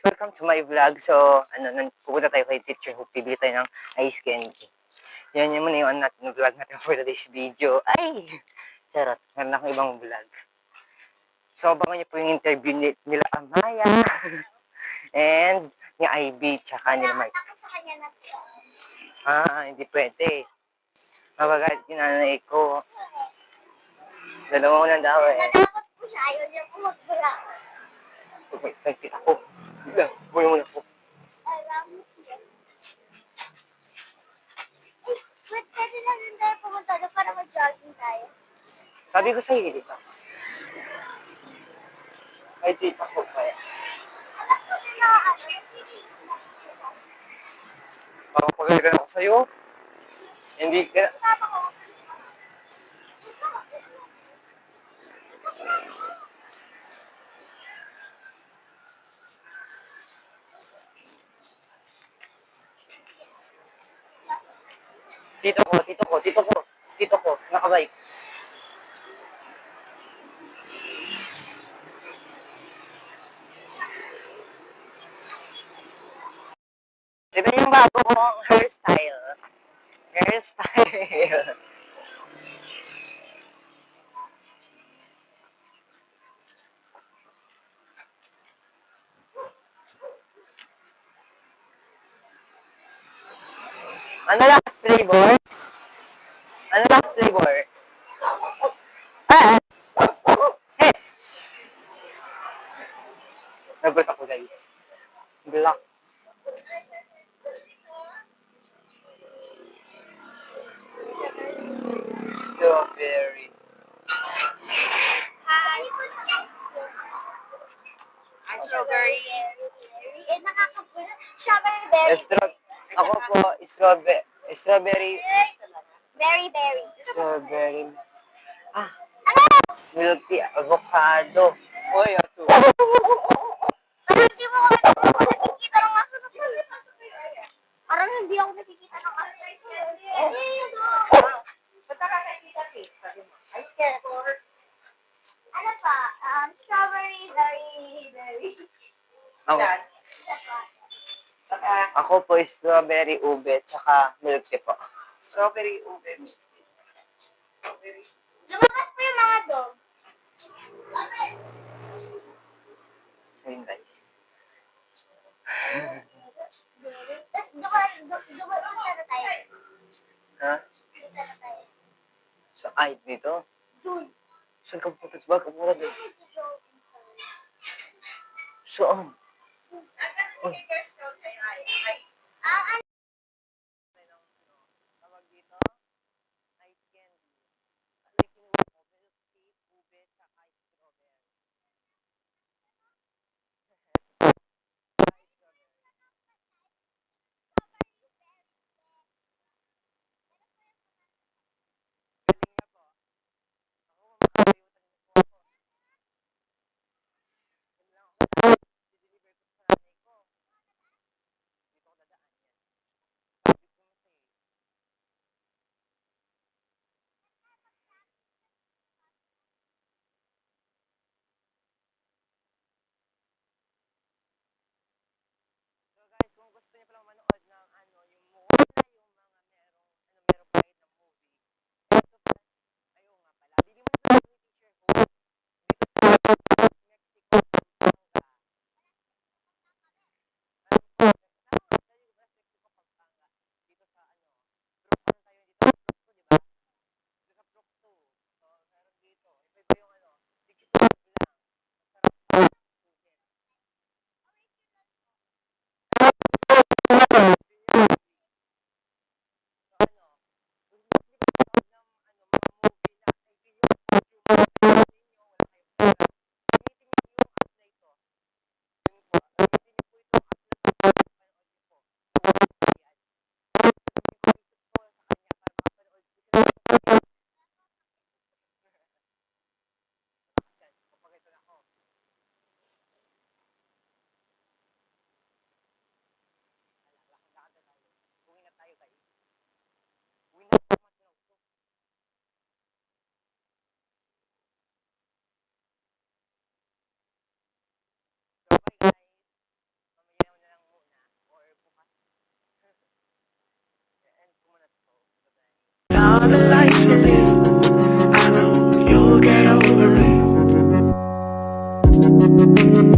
Welcome to my vlog. So, pupunta tayo kay Teacher Hope. Bibili tayo ng ice candy. Yan yung muna yung vlog natin for today's video. Ay! Charot. Meron akong ibang vlog. So, abangan niyo po yung interview nila Amaya. And, ni Ivy, tsaka ni Mark. Hindi pwede. Mabagalit yung nanay ko. Dalawa ko lang daw eh. Natakot po siya. Ayaw niya po magbula. Nagkita ko. Buhay muna po. Wait, pwede na din tayo pumunta doon para mag-jogging tayo. Sabi ko sa'yo, di ba? Ay, tita ko kaya. Papagalitan ako sa'yo. Hindi ka... Tito ko, nakabike. Diba yung bago kong hairstyle? Ano lang flavor? Hey! Nagot ako guys. Black. Strawberry. Hi! Strawberry. Eh, nakakabula. Strawberry berry. Ako po, strawberry. Berry. Strawberry. Ano? Milk tea, avocado. Oy, aso. Parang hindi mo ako nakikita ng aso. Parang hindi ako nakikita ng aso. Ba't nakakakita ka? Ice cream. Ano pa? Strawberry, berry. Ako po, strawberry, ube, tsaka milk tea po. Strawberry, ube. Lumabas po yung mga dog. Ayun guys. Tapos dumapunta na tayo. Ha? Punta na tayo. So, ay, dito? Dun. Saan ka pupunta? Ba ka muna doon? Saan? Uy. Ano? Tawag dito? Ice candy. Ano yung kinuha ko? Milk tea, ube, tsaka strawberry. Galing na po. Ako, makakalimutan niyo po ako. Yan lang ako. Dideliver ko sa nanay ko. Dito ko dadaan yan. Thank you.